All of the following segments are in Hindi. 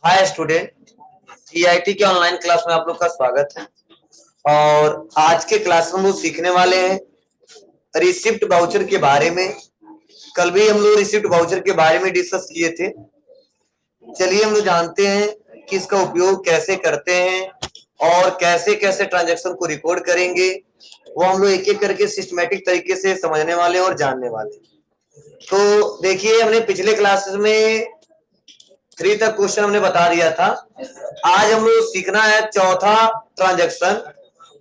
हाय स्टूडेंट, टीआईटी के ऑनलाइन क्लास में आप लोग का स्वागत है। और आज के क्लास में हम लोग सीखने वाले हैं रिसिप्ट वाउचर के बारे में। कल भी हम लोग रिसिप्ट वाउचर के बारे में डिस्कस किए थे। चलिए हम लोग जानते हैं कि इसका उपयोग कैसे करते हैं और कैसे कैसे ट्रांजैक्शन को रिकॉर्ड करेंगे। वो हम लोग एक एक करके सिस्टमेटिक तरीके से समझने वाले और जानने वाले। तो देखिए, हमने पिछले क्लासेस में 3 तक क्वेश्चन हमने बता दिया था। आज हम लोग सीखना है चौथा ट्रांजैक्शन,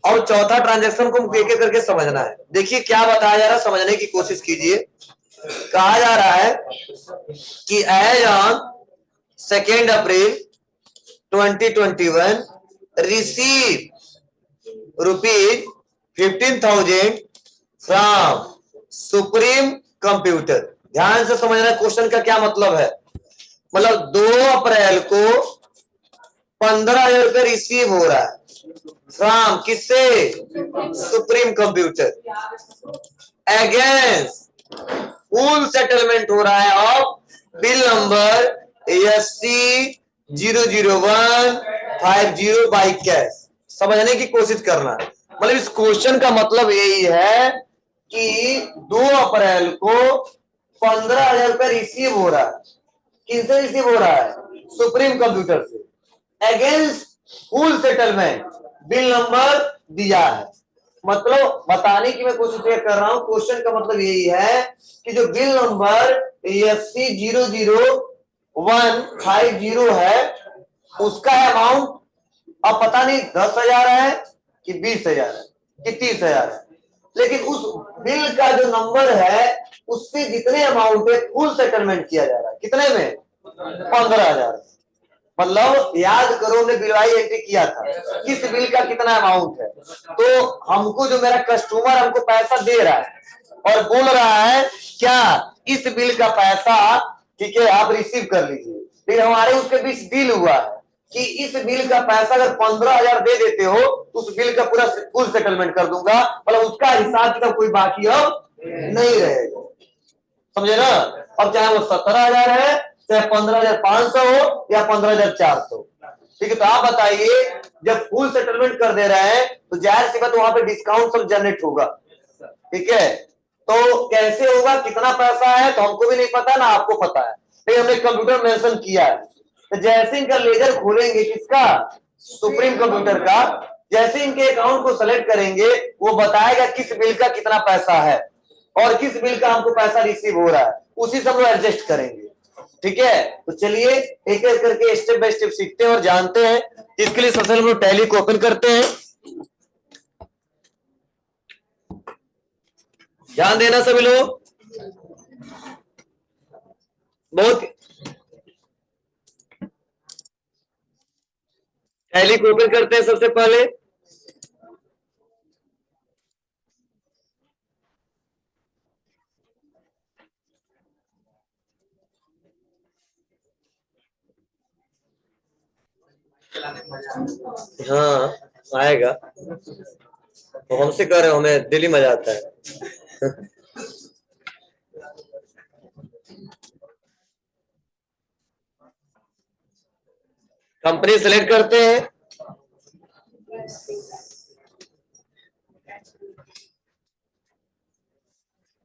और चौथा ट्रांजैक्शन को एक एक करके समझना है। देखिए क्या बताया जा रहा है, समझने की कोशिश कीजिए। कहा जा रहा है कि as on 2 April 2021 receive rupees 15,000 from Supreme Computer. ध्यान से समझना क्वेश्चन का क्या मतलब है। मतलब 2 अप्रैल को 15,000 रुपये रिसीव हो रहा है फ्रॉम किससे? Supreme computer. Against full settlement हो रहा है of bill number SC00150 by cash. समझने की कोशिश करना। मतलब इस क्वेश्चन का मतलब यही है कि 2 अप्रैल को 15,000 रुपये रिसीव हो रहा है। किससे रिसीव हो रहा है? सुप्रीम कंप्यूटर से। Against full settlement bill number दिया है। मतलब बताने की मैं कोशिश कर रहा हूं, क्वेश्चन का मतलब यही है कि जो बिल नंबर SC00150 है उसका अमाउंट अब पता नहीं 10,000 है कि 20,000 है कि 30,000 है, लेकिन उस बिल का जो नंबर है उससे जितने अमाउंट है फुल सेटलमेंट किया जा रहा है। कितने में? 15,000। मतलब याद करो, हमने बिलवाई एंट्री किया था किस बिल का कितना अमाउंट है। तो हमको जो मेरा कस्टमर हमको पैसा दे रहा है और बोल रहा है क्या इस बिल का पैसा ठीक है आप रिसीव कर लीजिए। फिर हमारे उसके बीच डील हुआ है कि इस बिल का पैसा अगर 15,000 दे देते हो तो उस बिल का पूरा फुल सेटलमेंट कर दूंगा। मतलब उसका हिसाब किताब कोई बाकी अब नहीं रहेगा। समझे ना? अब चाहे वो 17,000 है, चाहे 15,500 हो या 15,400। ठीक है, तो आप बताइए, जब फुल सेटलमेंट कर दे रहे हैं तो जाहिर सी बात वहां पे डिस्काउंट सब जनरेट होगा। ठीक है, तो कैसे होगा, कितना पैसा है तो हमको भी नहीं पता ना आपको पता है, लेकिन हमने कंप्यूटर मेंशन किया है। तो जैसे इनका लेजर खोलेंगे, किसका? सुप्रीम कंप्यूटर का, जैसे इनके अकाउंट को सेलेक्ट करेंगे वो बताएगा किस बिल का कितना पैसा है और किस बिल का हमको पैसा रिसीव हो रहा है, उसी से हम लोग एडजस्ट करेंगे। ठीक है, तो चलिए एक एक करके स्टेप बाय स्टेप सीखते हैं और जानते हैं। इसके लिए सबसे हम लोग टैली को ओपन करते हैं। ध्यान देना सभी लोग, बहुत टैली को ओपन करते हैं सबसे पहले। हाँ आएगा, तो हमसे कह रहे हो, हमें दिल्ली मजा आता है। कंपनी सेलेक्ट करते हैं।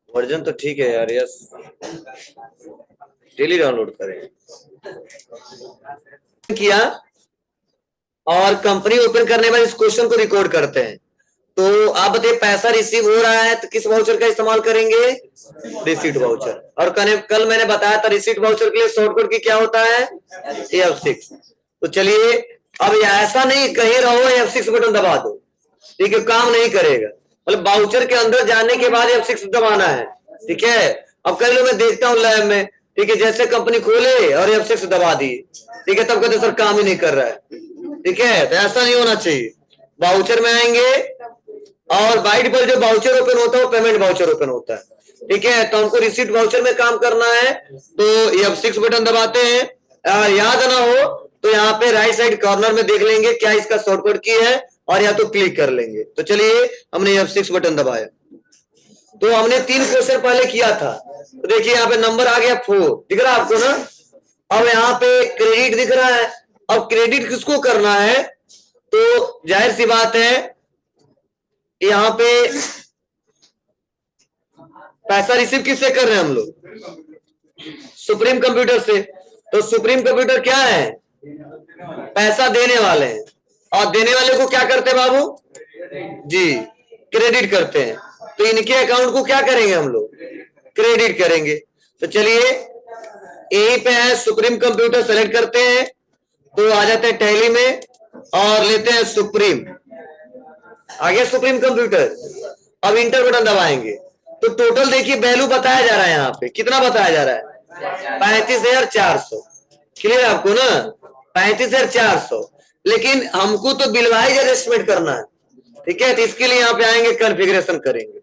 वर्जन तो ठीक है यार, यस डेली डाउनलोड करें किया और कंपनी ओपन करने में इस क्वेश्चन को रिकॉर्ड करते हैं। तो आप बताइए, पैसा रिसीव हो रहा है तो किस वाउचर का इस्तेमाल करेंगे? Receipt voucher. और कल मैंने बताया था रिसीट वाउचर के लिए शॉर्टकट की क्या होता है? F6। तो चलिए, अब ऐसा नहीं कहीं रहो F6 बटन दबा दो, ठीक है, काम नहीं करेगा। मतलब वाउचर के अंदर जाने के बाद F6 दबाना है। ठीक है, अब कई लोग मैं देखता हूँ लैब में, ठीक है, जैसे कंपनी खोले और F6 दबा दी, ठीक है, तब कहते सर काम ही नहीं कर रहा है। ठीक है, तो ऐसा नहीं होना चाहिए। वाउचर में आएंगे और बाय डिफॉल्ट जो वाउचर ओपन होता है वो पेमेंट वाउचर ओपन होता है। ठीक है, तो हमको रिसीट वाउचर में काम करना है तो F6 बटन दबाते हैं। याद ना हो तो यहाँ पे राइट साइड कॉर्नर में देख लेंगे क्या इसका शॉर्टकट की है और या तो क्लिक कर लेंगे। तो चलिए हमने F6 बटन दबाया। तो हमने 3 क्वेश्चन पहले किया था। तो देखिए यहाँ पे नंबर आ गया 4, दिख रहा है आपको ना? अब यहाँ पे क्रेडिट दिख रहा है अब क्रेडिट किसको करना है, तो जाहिर सी बात है यहां पे पैसा रिसीव किससे कर रहे हैं हम लोग, सुप्रीम कंप्यूटर से। तो सुप्रीम कंप्यूटर क्या है, पैसा देने वाले हैं, और देने वाले को क्या करते हैं बाबू जी, क्रेडिट करते हैं। तो इनके अकाउंट को क्या करेंगे हम लोग, क्रेडिट करेंगे। तो चलिए यही पे है सुप्रीम कंप्यूटर, सेलेक्ट करते हैं तो आ जाते हैं टैली में और लेते हैं सुप्रीम, आगे सुप्रीम कंप्यूटर। अब इंटर बटन दबाएंगे तो टोटल देखिए वैल्यू बताया जा रहा है, यहाँ पे कितना बताया जा रहा है 35,400। क्लियर आपको ना, 35,400। लेकिन हमको तो बिल वाइज एडजस्टमेंट करना है, ठीक है। तो इसके लिए यहाँ पे आएंगे, कॉन्फ़िगरेशन करेंगे,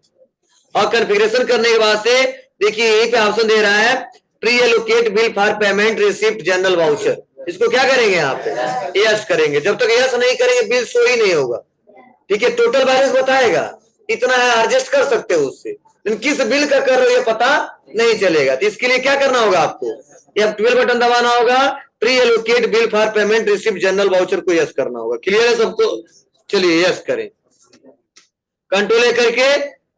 और कॉन्फ़िगरेशन करने के बाद से देखिए यही पे ऑप्शन दे रहा है pre allocate bill for payment receipt general voucher. इसको क्या करेंगे यहाँ पे, यस करेंगे। जब तक यस नहीं करेंगे बिल शो ही नहीं होगा, ठीक है। टोटल बैलेंस बताएगा, इतना है, एडजस्ट कर सकते हो उससे, लेकिन किस बिल का कर रहे हो ये पता नहीं चलेगा। तो इसके लिए क्या करना होगा आपको, F12 बटन दबाना होगा, pre allocate bill for payment receipt general voucher को यस करना होगा। क्लियर है सबको, चलिए यस करें, कंट्रोल करके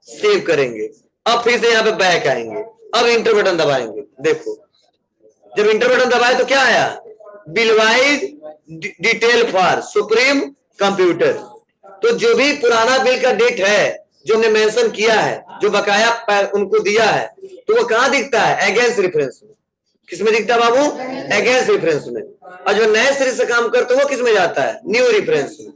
सेव करेंगे। अब फिर से यहाँ पे बैक आएंगे, अब इंटर बटन दबाएंगे। देखो जब इंटर बटन दबाए तो क्या आया, bill wise detail for supreme computer. तो जो भी पुराना बिल का डेट है जो हमने मेंशन किया है, जो बकाया उनको दिया है, तो वो कहां दिखता है, अगेंस्ट रेफरेंस में। किसमें दिखता है बाबू, अगेंस्ट रेफरेंस में। और जो नए सिरे से काम करते हो वो किसमें जाता है, न्यू रेफरेंस में।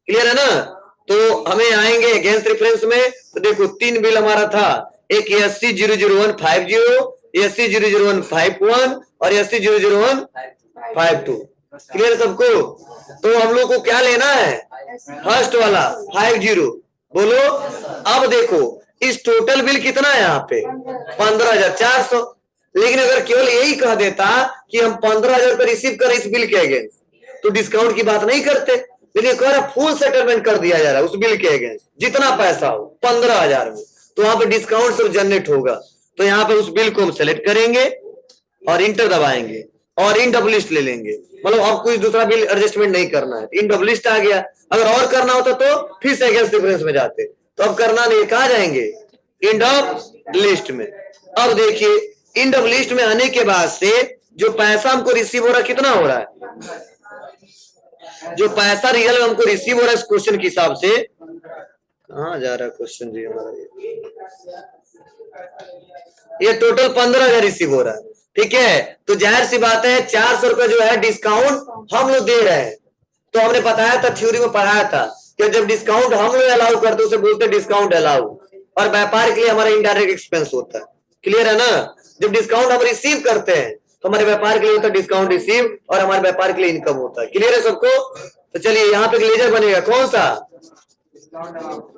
क्लियर है ना। तो हमें आएंगे अगेंस्ट रेफरेंस में, तो देखो 3 बिल हमारा था, एक SC00150, SC00151 और SC00152। क्लियर सबको। तो हम लोग को क्या लेना है, फर्स्ट वाला 50। बोलो। अब देखो इस टोटल बिल कितना है यहाँ पे 15,400। लेकिन अगर केवल यही कह देता कि हम 15,000 रुपए रिसीव करें इस बिल के अगेंस्ट, तो डिस्काउंट की बात नहीं करते। लेकिन एक बार फुल सेटलमेंट कर दिया जा रहा है उस बिल के अगेंस्ट, जितना पैसा हो 15,000 में, तो वहां पे डिस्काउंट सिर्फ जनरेट होगा। तो यहाँ पे उस बिल को हम सेलेक्ट करेंगे और इंटर दबाएंगे और इन डबल लिस्ट ले लेंगे। मतलब अब कोई दूसरा बिल एडजस्टमेंट नहीं करना है, इन डबल लिस्ट आ गया। अगर और करना होता तो फिर से अगेंस्ट डिफरेंस में जाते, तो अब करना नहीं, कहा जाएंगे, इन डब लिस्ट में। अब देखिए इन डब लिस्ट में आने के बाद से जो पैसा हमको रिसीव हो रहा है कितना हो रहा है, जो पैसा रियल में हमको रिसीव हो रहा है इस क्वेश्चन के हिसाब से, कहां जा रहा है क्वेश्चन जी हमारा, ये टोटल 15,000 रिसीव हो रहा है, ठीक है। तो जाहिर सी बात है 400 रुपए जो है डिस्काउंट हम लोग दे रहे हैं। तो हमने बताया था, थ्योरी में पढ़ाया था कि जब डिस्काउंट हम लोग अलाउ करते उसे बोलते डिस्काउंट अलाउ, और व्यापार के लिए हमारा इनडायरेक्ट एक्सपेंस होता है। क्लियर है ना। जब डिस्काउंट हम रिसीव करते हैं तो हमारे व्यापार के लिए होता है डिस्काउंट रिसीव, और हमारे व्यापार के लिए इनकम होता है। क्लियर है सबको। तो चलिए यहाँ पे लेजर बनेगा कौन सा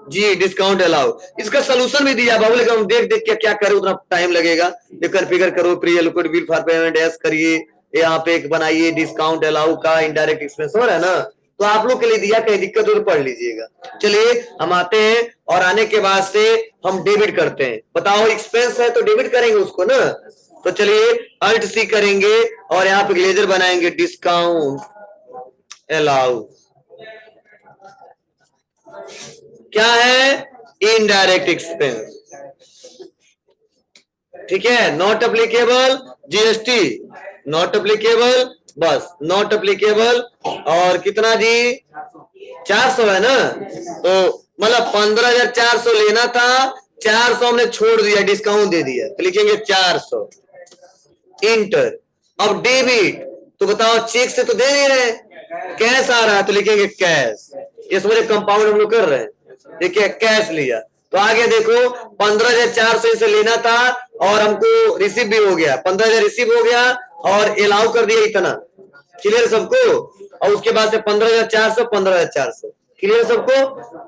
जी, डिस्काउंट अलाउ। इसका सोल्यूशन भी दिया बाबू, लेकिन हम देख देख के क्या करें, उतना टाइम लगेगा। ये कॉन्फ़िगर करो, pre allocate bill for payment yes करिए, यहाँ पे एक बनाइए डिस्काउंट अलाउ का इनडायरेक्ट एक्सपेंस हो रहा है ना। तो आप लोग के लिए दिया, कहीं दिक्कत हो तो पढ़ लीजिएगा। चलिए हम आते हैं और आने के बाद से हम डेबिट करते हैं। बताओ एक्सपेंस है तो डेबिट करेंगे उसको ना। तो चलिए अल्ट सी करेंगे और यहाँ पे लेजर बनाएंगे डिस्काउंट अलाउ। क्या है, इनडायरेक्ट एक्सपेंस, ठीक है। Not applicable GST, not applicable, बस नॉट अप्लीकेबल। और कितना जी 400 है ना। तो मतलब 15,400 लेना था, 400 हमने छोड़ दिया, डिस्काउंट दे दिया, तो लिखेंगे 400 इंटर। अब डेबिट, तो बताओ चेक से तो दे नहीं रहे, कैश आ रहा है, तो लिखेंगे कैश। ये समझे कंपाउंड हम लोग कर रहे हैं, देखिए कैश लिया। तो आगे देखो 15,400 से लेना था और हमको रिसीव भी हो गया, 15,000 रिसीव हो गया और अलाउ कर दिया इतना। क्लियर सबको। और उसके बाद से 15,400 15,400। क्लियर सबको।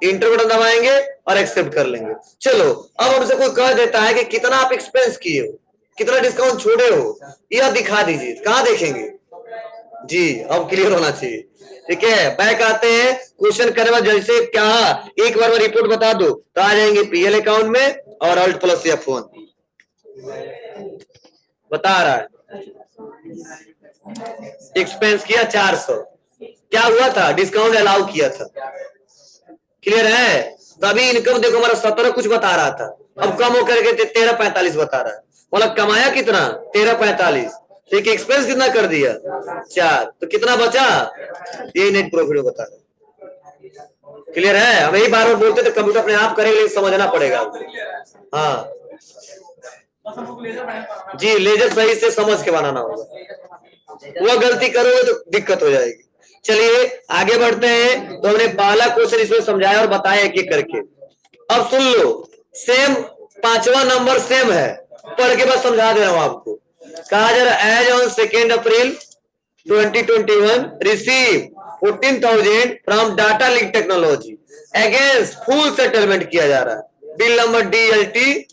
इंटर बटन दबाएंगे और एक्सेप्ट कर लेंगे। चलो अब हमसे कोई कह देता है कि कितना आप एक्सपेंस किए हो, कितना डिस्काउंट छोड़े हो, यह दिखा दीजिए। कहां देखेंगे जी, अब क्लियर होना चाहिए, ठीक है। बैक आते हैं, क्वेश्चन करने बाद जैसे क्या एक बार रिपोर्ट बता दो तो आ जाएंगे पीएल अकाउंट में और अल्ट प्लस F1 बता रहा है। एक्सपेंस किया 400, क्या हुआ था, डिस्काउंट अलाउ किया था। क्लियर है? तो अभी इनकम देखो हमारा 17 कुछ बता रहा था, अब कम होकर के 1345 बता रहा है। मतलब कमाया कितना, 1345, ठीक है। एक्सपेंस कितना कर दिया, 4, तो कितना बचा, ये नेट प्रॉफिट बता रहा है। क्लियर है? हम यही बार बार बोलते तो कंप्यूटर अपने आप करेगा, समझना पड़ेगा। हाँ जी, लेजर सही से समझ के बनाना होगा, वो गलती करोगे तो दिक्कत हो जाएगी। चलिए आगे बढ़ते हैं। तो हमने पहला क्वेश्चन इसमें समझाया और बताया एक एक करके। अब सुन लो, सेम 5वां नंबर सेम है, पढ़ के बस समझा दे रहा हूं आपको। कहा जा रहा है as on 2 April 2021 receive 14,000 from Data Link Technology against full settlement किया जा रहा है। Bill number DLT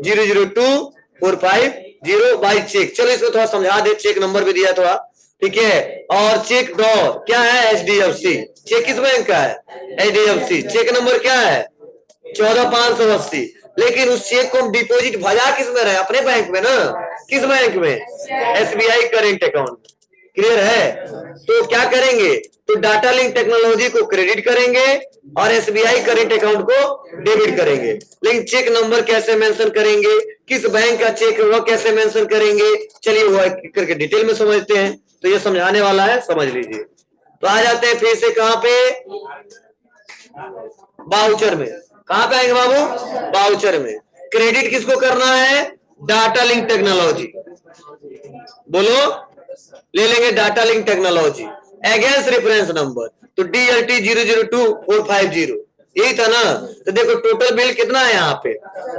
00245 by cheque. चलो इसमें थोड़ा समझा दे, चेक नंबर भी दिया थोड़ा, ठीक है। और चेक ड्रॉ क्या है, HDFC। चेक किस बैंक का है, HDFC। चेक नंबर क्या है, 14,580। लेकिन उस चेक को हम डिपॉजिट भजा किस में रहे, अपने बैंक में ना। किस बैंक में, SBI करेंट अकाउंट। क्लियर है? तो क्या करेंगे, तो डाटा लिंक टेक्नोलॉजी को क्रेडिट करेंगे और SBI करेंट अकाउंट को डेबिट करेंगे। लेकिन चेक नंबर कैसे मेंशन करेंगे, किस बैंक का चेक है वो कैसे मेंशन करेंगे, चलिए वो करके डिटेल में समझते हैं। तो ये समझाने वाला है, समझ लीजिए। तो आ जाते हैं फिर से कहां पे, बाउचर में। कहां पे आएंगे बाबू, बाउचर में। क्रेडिट किसको करना है, डाटा लिंक टेक्नोलॉजी। बोलो, ले लेंगे data Link Technology against reference number. तो DLT 002450 यही था ना। तो देखो टोटल बिल कितना है यहाँ पे,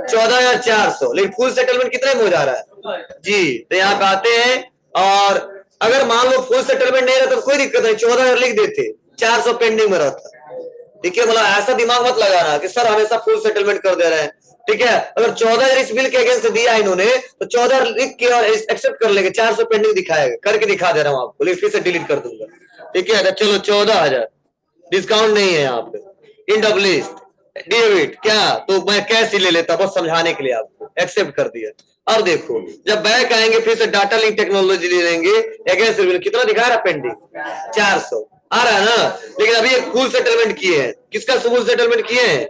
14,400। लेकिन फुल सेटलमेंट कितने में हो जा रहा है जी। तो यहाँ पे आते हैं, और अगर मान लो फुल सेटलमेंट नहीं रहता तो कोई दिक्कत नहीं, 14,000 लिख देते, 400 पेंडिंग में रहता। ठीक है, मतलब ऐसा दिमाग मत लगाना कि सर हमेशा फुल सेटलमेंट कर दे रहे हैं। ठीक है, अगर 14,000 इस बिल के अगेंस्ट दिया इन्होंने तो 14,000 लिख के और एक्सेप्ट कर लेंगे, 400 पेंडिंग दिखाएगा, करके दिखा दे रहा हूं आपको, लेकिन फिर से डिलीट कर दूंगा। ठीक है, तो चलो 14,000 डिस्काउंट नहीं है यहाँ पे, इन डबल लिस्ट डेबिट क्या, तो मैं कैश ही ले लेता, बस समझाने के लिए आपको एक्सेप्ट कर दिया। अब देखो जब बैंक आएंगे फिर से डाटा लिंक टेक्नोलॉजी ले लेंगे अगेंस्ट, कितना दिखा रहा पेंडिंग, 400 आ रहा है ना। लेकिन अभी एक फुल सेटलमेंट किए हैं, किसका फुल सेटलमेंट किए हैं,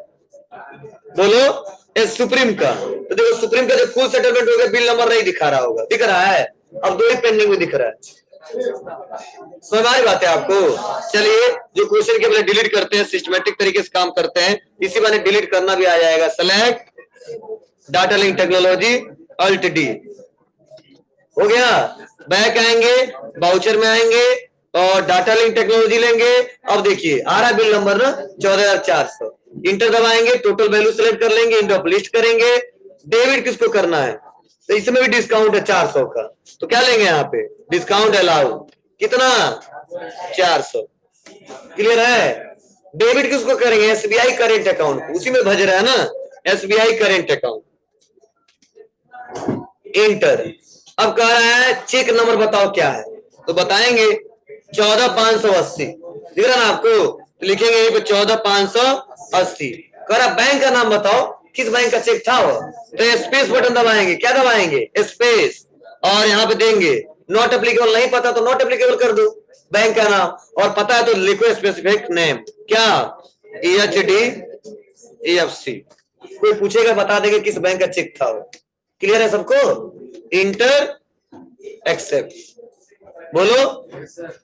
बोलो, सुप्रीम का। तो देखो सुप्रीम का जब फुल सेटलमेंट हो गया, बिल नंबर नहीं दिखा रहा होगा, दिख रहा है, अब 2 ही पेंडिंग में दिख रहा है। समझ आ रही बात है आपको? चलिए जो क्वेश्चन के पहले डिलीट करते हैं, सिस्टमेटिक तरीके से काम करते हैं, इसी बारे डिलीट करना भी आ जाएगा। Select Data Link Technology alt D हो गया। बैक आएंगे, बाउचर में आएंगे और डाटा लिंक टेक्नोलॉजी लेंगे। अब देखिए आ रहा बिल नंबर ना 14,400, इंटर दबाएंगे, टोटल वैल्यू सेलेक्ट कर लेंगे, इंटर लिस्ट करेंगे। डेबिट किसको करना है, तो इसमें भी डिस्काउंट है 400 का, तो क्या लेंगे यहाँ पे, डिस्काउंट अलाउ कितना, 400। क्लियर है? डेबिट किसको करेंगे, SBI करेंट अकाउंट, उसी में भज रहा है ना, SBI करेंट अकाउंट, इंटर। अब कह रहा है चेक नंबर बताओ क्या है, तो बताएंगे 14,580, दिख रहा ना आपको, तो लिखेंगे यहीं पे 14,580। कह रहा बैंक का नाम बताओ, किस बैंक का चेक था वो, तो स्पेस बटन दबाएंगे, क्या दबाएंगे, स्पेस, और यहाँ पे देंगे नॉट एप्लीकेबल, नहीं पता तो नॉट एप्लीकेबल कर दो बैंक का नाम, और पता है तो लिखो स्पेसिफिक नेम, क्या EHDFC। कोई पूछेगा बता देंगे किस बैंक का चेक था वो। क्लियर है सबको? इंटर एक्सेप्ट, बोलो।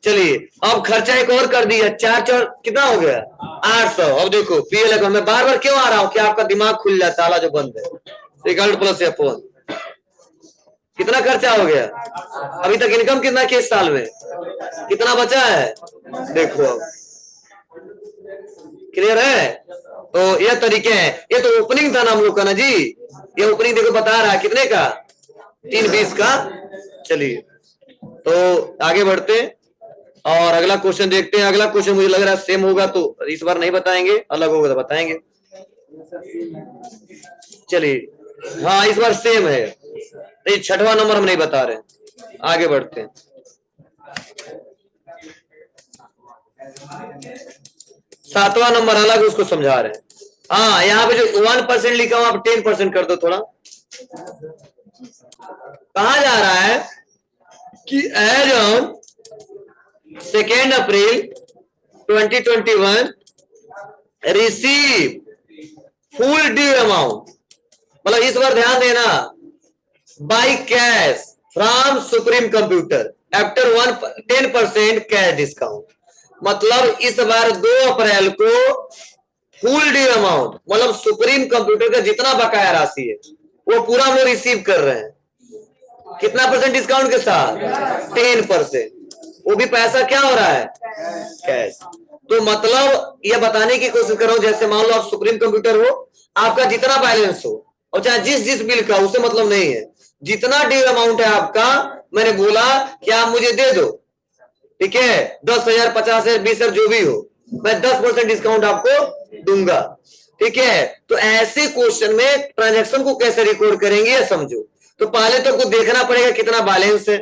चलिए अब खर्चा एक और कर दिया, 4 कितना हो गया, 800। अब देखो PL अकाउंट में बार बार क्यों आ रहा हूं कि आपका दिमाग खुल जाए, ताला जो बंद है, रिकल्ट प्लस F1 कितना खर्चा हो गया, अभी तक इनकम कितना किया इस साल में, कितना बचा है, देखो अब। क्लियर है? तो ये तरीके हैं, ये तो ओपनिंग था ना हम लोग का ना जी, ये ओपनिंग देखो बता रहा है कितने का, 320 का। चलिए तो आगे बढ़ते हैं और अगला क्वेश्चन देखते हैं। अगला क्वेश्चन मुझे लग रहा है सेम होगा, तो इस बार नहीं बताएंगे, अलग होगा तो बताएंगे। चलिए हाँ इस बार सेम है, ये 6वां नंबर हम नहीं बता रहे, आगे बढ़ते हैं। 7वां नंबर अलग उसको समझा रहे हैं। हाँ यहाँ पे जो 1% लिखा हुआ आप 10% कर दो थोड़ा। कहा जा रहा है कि as on 2 April 2021 receive full due amount, मतलब इस बार ध्यान देना, by cash from Supreme Computer after 10% cash discount. मतलब इस बार 2 अप्रैल को फुल ड्यू अमाउंट, मतलब सुप्रीम कंप्यूटर का जितना बकाया राशि है वो पूरा वो रिसीव कर रहे हैं। कितना % डिस्काउंट के साथ? 10%। वो भी पैसा क्या हो रहा है? कैश। तो मतलब ये बताने की कोशिश कर रहा हूं, जैसे मान लो आप सुप्रीम कंप्यूटर हो, आपका जितना बैलेंस हो और चाहे जिस बिल का, उससे मतलब नहीं है, जितना ड्यू अमाउंट है आपका, मैंने बोला कि आप मुझे दे दो, ठीक है, 10,000, 50,000, 20,000 जो भी हो, मैं 10% डिस्काउंट आपको दूंगा, ठीक है। तो ऐसे क्वेश्चन में ट्रांजैक्शन को कैसे रिकॉर्ड करेंगे ये समझो। तो पहले तो आपको देखना पड़ेगा कितना बैलेंस है,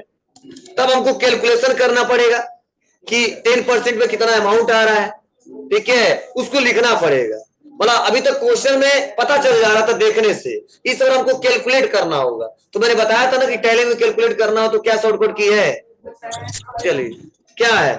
तब हमको कैलकुलेशन करना पड़ेगा कि 10% में कितना अमाउंट आ रहा है, ठीक है, उसको लिखना पड़ेगा। मतलब अभी तक क्वेश्चन में पता चल जा रहा था देखने से, इस बार हमको कैलकुलेट करना होगा। तो मैंने बताया था ना कि टैली में कैलकुलेट करना हो तो क्या शॉर्टकट की है, चलिए क्या है,